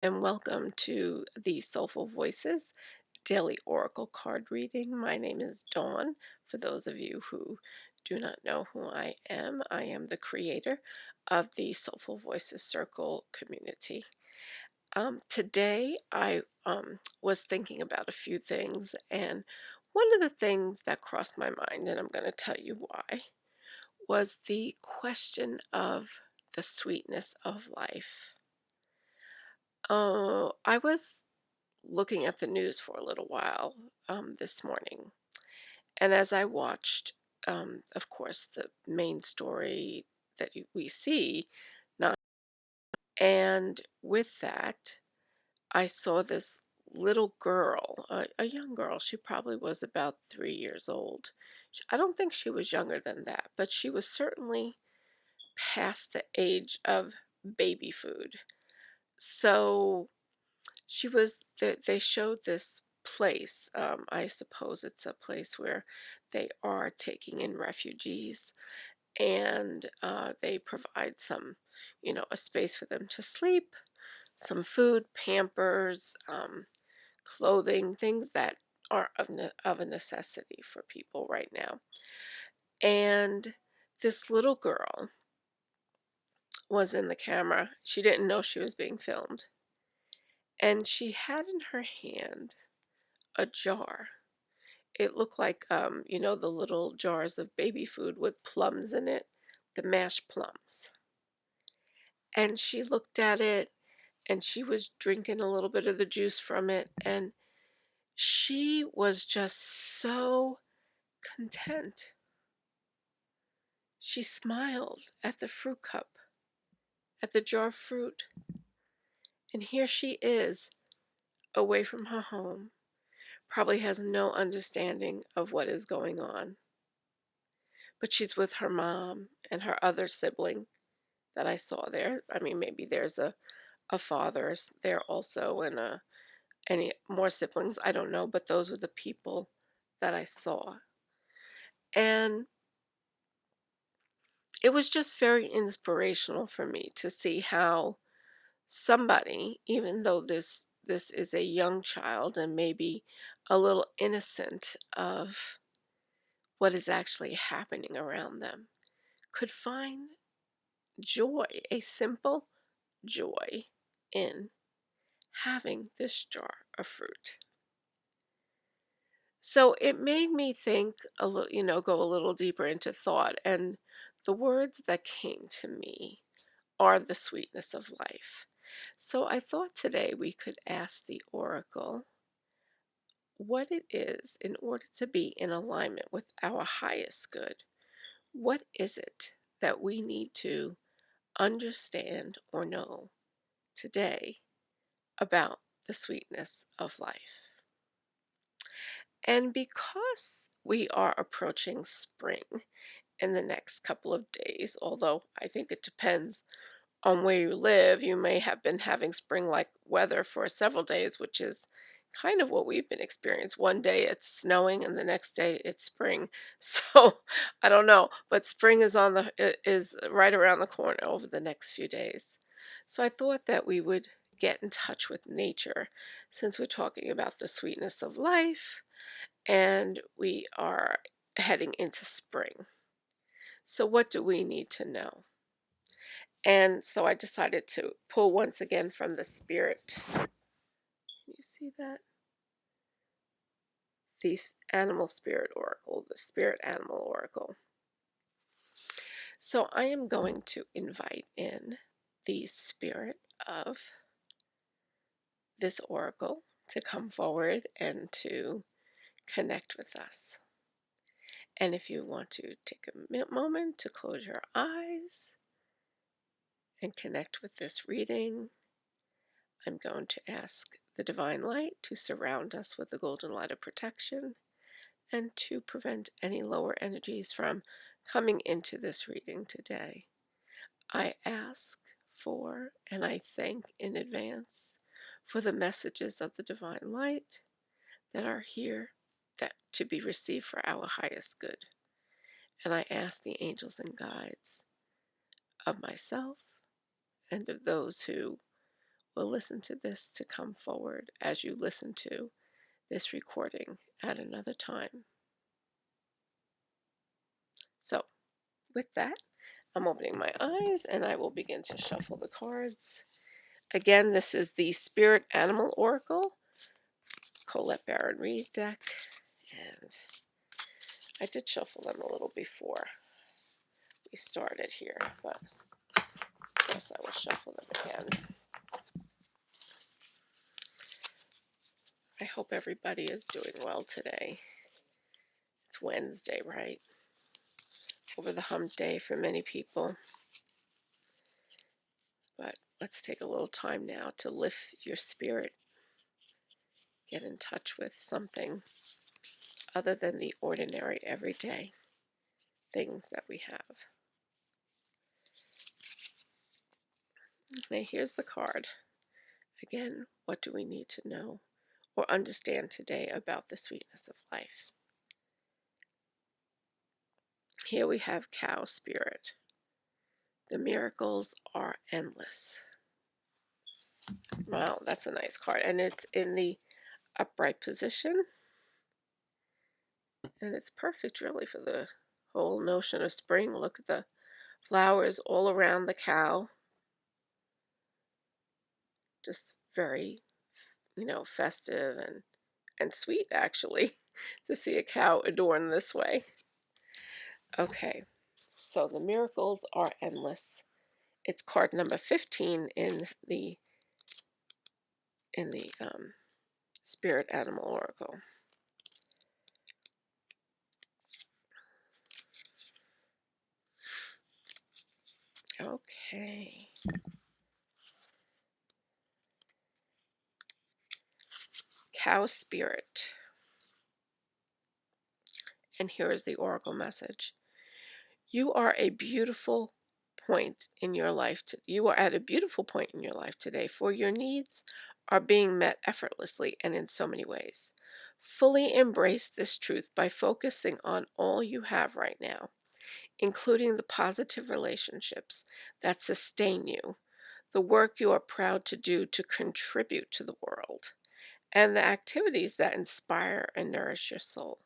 and welcome to the Soulful Voices Daily Oracle Card Reading. My name is Dawn. For those of you who do not know who I am the creator of the Soulful Voices Circle community. Today, I was thinking about a few things, and one of the things that crossed my mind, and I'm going to tell you why, was the question of the sweetness of life. I was looking at the news for a little while this morning. And as I watched, of course, the main story that we see, not, and with that, I saw this little girl, a young girl. She probably was about 3 years old. I don't think she was younger than that, but she was certainly past the age of baby food. So they showed this place. I suppose it's a place where they are taking in refugees, and they provide a space for them to sleep, some food, pampers, clothing, things that are of a necessity for people right now. And this little girl was in the camera. She didn't know she was being filmed. And she had in her hand a jar. It looked like, the little jars of baby food with plums in it, the mashed plums. And she looked at it and she was drinking a little bit of the juice from it. And she was just so content. She smiled at the fruit cup, at the jar of fruit. And here she is, away from her home, probably has no understanding of what is going on. But she's with her mom and her other sibling that I saw there. I mean, maybe there's a father there also, and any more siblings. I don't know, but those were the people that I saw. And it was just very inspirational for me to see how somebody, even though this is a young child and maybe a little innocent of what is actually happening around them, could find joy, a simple joy in having this jar of fruit. So it made me think a little, go a little deeper into thought. And the words that came to me are the sweetness of life. So I thought today we could ask the oracle what it is in order to be in alignment with our highest good. What is it that we need to understand or know today about the sweetness of life? And because we are approaching spring in the next couple of days, although I think it depends on where you live, you may have been having spring like weather for several days, which is kind of what we've been experiencing. One day it's snowing and the next day it's spring. So I don't know, but spring is right around the corner over the next few days. So I thought that we would get in touch with nature since we're talking about the sweetness of life and we are heading into spring. So, what do we need to know? And so I decided to pull once again from the spirit. You see that? The animal spirit oracle, the spirit animal oracle. So, I am going to invite in the spirit of this oracle to come forward and to connect with us. And if you want to take a moment to close your eyes and connect with this reading, I'm going to ask the divine light to surround us with the golden light of protection and to prevent any lower energies from coming into this reading today. I ask for and I thank in advance for the messages of the divine light that are here that to be received for our highest good. And I ask the angels and guides of myself and of those who will listen to this to come forward as you listen to this recording at another time. So, with that, I'm opening my eyes and I will begin to shuffle the cards. Again, this is the Spirit Animal Oracle, Colette Baron Reed deck, and I did shuffle them a little before we started here, but I guess I will shuffle them again. I hope everybody is doing well today. It's Wednesday, right? Over the hump day for many people. But let's take a little time now to lift your spirit, get in touch with something other than the ordinary, everyday things that we have. Now, here's the card. Again, what do we need to know or understand today about the sweetness of life? Here we have Cow Spirit. The miracles are endless. Wow, that's a nice card. And it's in the upright position. And it's perfect, really, for the whole notion of spring. Look at the flowers all around the cow. Just very, festive and sweet, actually, to see a cow adorned this way. Okay, so the miracles are endless. It's card number 15 in the Spirit Animal Oracle. Okay. Cow Spirit. And here is the Oracle message. You are a beautiful point in your life. You are at a beautiful point in your life today, for your needs are being met effortlessly and in so many ways. Fully embrace this truth by focusing on all you have right now, including the positive relationships that sustain you, the work you are proud to do to contribute to the world, and the activities that inspire and nourish your soul.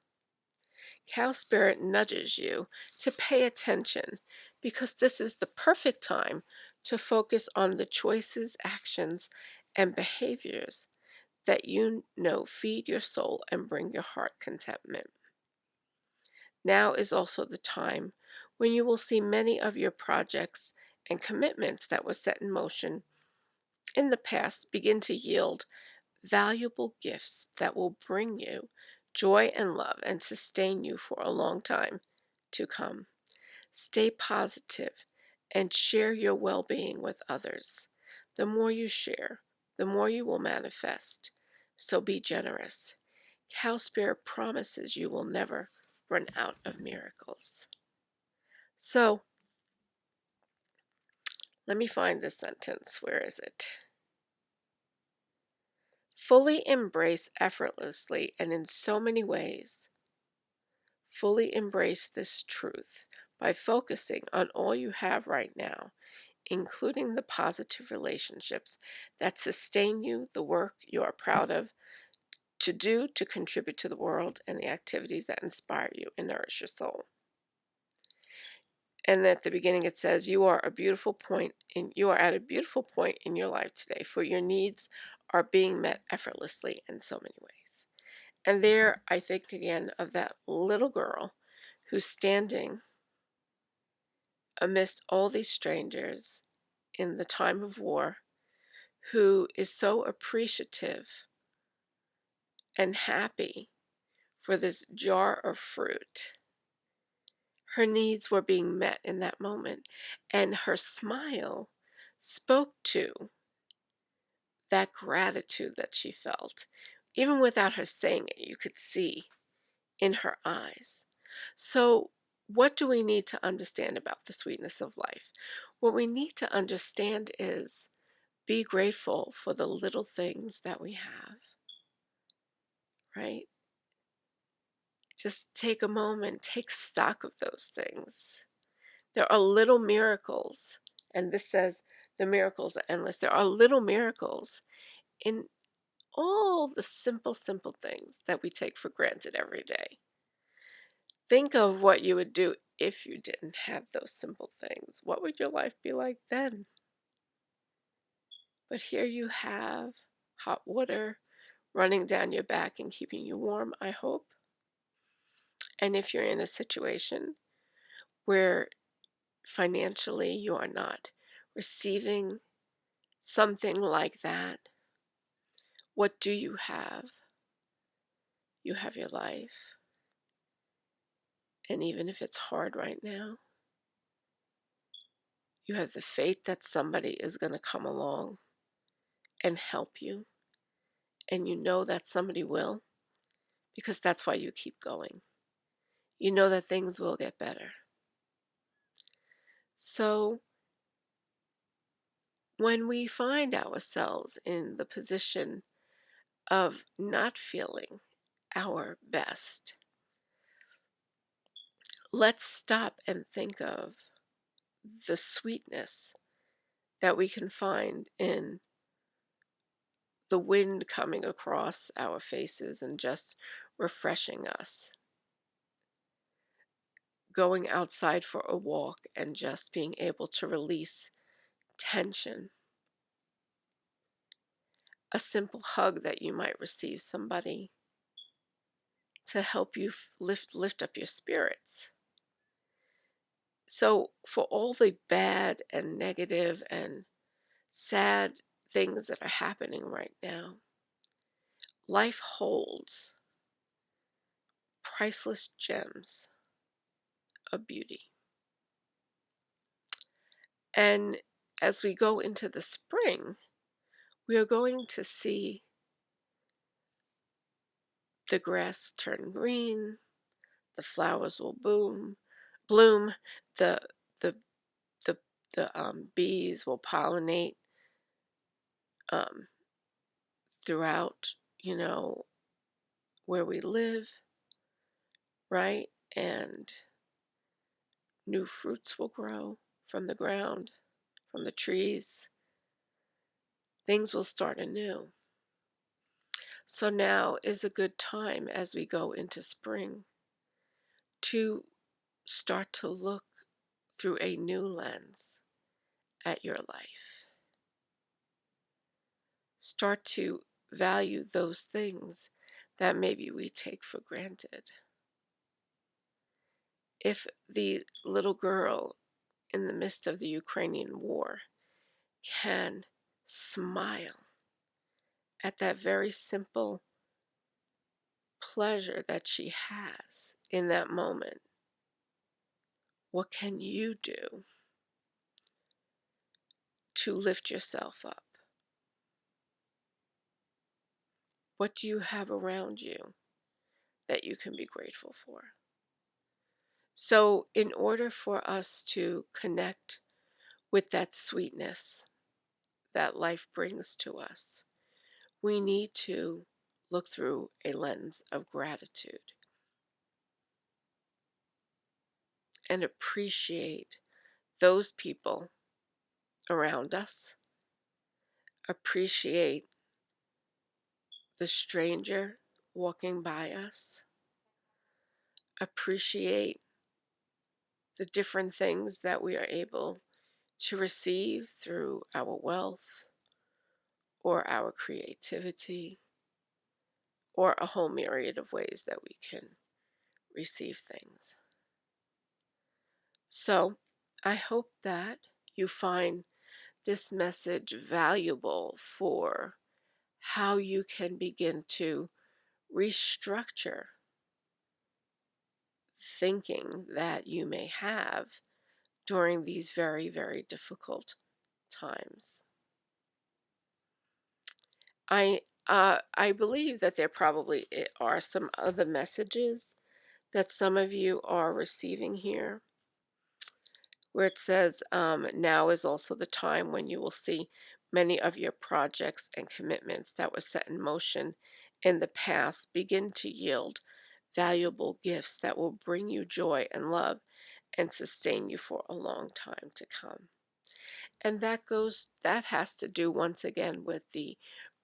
Cow Spirit nudges you to pay attention because this is the perfect time to focus on the choices, actions, and behaviors that you know feed your soul and bring your heart contentment. Now is also the time when you will see many of your projects and commitments that were set in motion in the past begin to yield valuable gifts that will bring you joy and love and sustain you for a long time to come. Stay positive and share your well being with others. The more you share, the more you will manifest. So be generous. Cow Spirit promises you will never run out of miracles. So, let me find this sentence. Where is it? Fully embrace effortlessly and in so many ways. Fully embrace this truth by focusing on all you have right now, including the positive relationships that sustain you, the work you are proud of to do to contribute to the world, and the activities that inspire you and nourish your soul. And at the beginning it says you are at a beautiful point in your life today, for your needs are being met effortlessly in so many ways. And there I think again of that little girl who's standing amidst all these strangers in the time of war, who is so appreciative and happy for this jar of fruit. Her needs were being met in that moment, and her smile spoke to that gratitude that she felt. Even without her saying it, you could see in her eyes. So, what do we need to understand about the sweetness of life? What we need to understand is be grateful for the little things that we have, right? Just take a moment, take stock of those things. There are little miracles, and this says The miracles are endless. There are little miracles in all the simple, simple things that we take for granted every day. Think of what you would do if you didn't have those simple things. What would your life be like then? But here you have hot water running down your back and keeping you warm, I hope. And if you're in a situation where financially you are not receiving something like that, what do you have? You have your life. And even if it's hard right now, you have the faith that somebody is going to come along and help you. And you know that somebody will, because that's why you keep going. You know that things will get better. So when we find ourselves in the position of not feeling our best, let's stop and think of the sweetness that we can find in the wind coming across our faces and just refreshing us. Going outside for a walk and just being able to release tension. A simple hug that you might receive somebody to help you lift up your spirits. So for all the bad and negative and sad things that are happening right now, life holds priceless gems of beauty. And as we go into the spring, we are going to see the grass turn green, the flowers will bloom, the the the bees will pollinate um, throughout, you know, where we live, right? And new fruits will grow from the ground, from the trees. Things will start anew. So now is a good time as we go into spring to start to look through a new lens at your life. Start to value those things that maybe we take for granted. If the little girl in the midst of the Ukrainian war can smile at that very simple pleasure that she has in that moment, what can you do to lift yourself up? What do you have around you that you can be grateful for? So, in order for us to connect with that sweetness that life brings to us, we need to look through a lens of gratitude and appreciate those people around us, appreciate the stranger walking by us, appreciate the different things that we are able to receive through our wealth or our creativity or a whole myriad of ways that we can receive things. So I hope that you find this message valuable for how you can begin to restructure thinking that you may have during these very, very difficult times. I believe that there probably are some other messages that some of you are receiving here, where it says, now is also the time when you will see many of your projects and commitments that were set in motion in the past begin to yield valuable gifts that will bring you joy and love and sustain you for a long time to come. And that has to do once again with the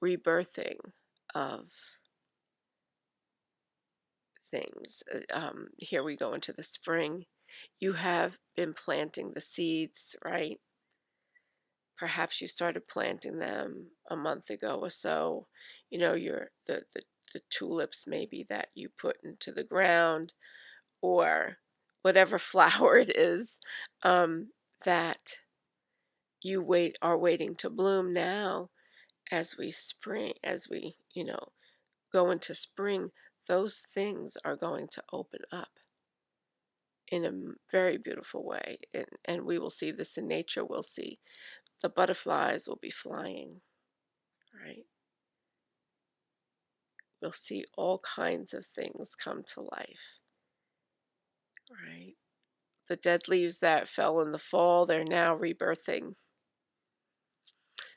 rebirthing of things. Here we go into the spring. You have been planting the seeds, right? Perhaps you started planting them a month ago or so. You know, the tulips maybe that you put into the ground, or whatever flower it is, that you are waiting to bloom now. As we, go into spring, those things are going to open up in a very beautiful way. And we will see this in nature. We'll see the butterflies will be flying, right? We'll see all kinds of things come to life, right? The dead leaves that fell in the fall, they're now rebirthing.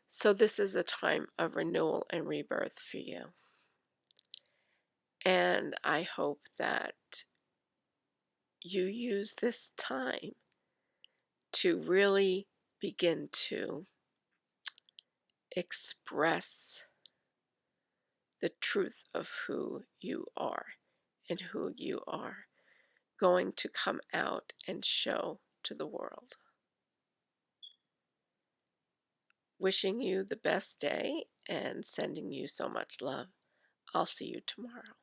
So this is a time of renewal and rebirth for you. And I hope that you use this time to really begin to express the truth of who you are and who you are going to come out and show to the world. Wishing you the best day and sending you so much love. I'll see you tomorrow.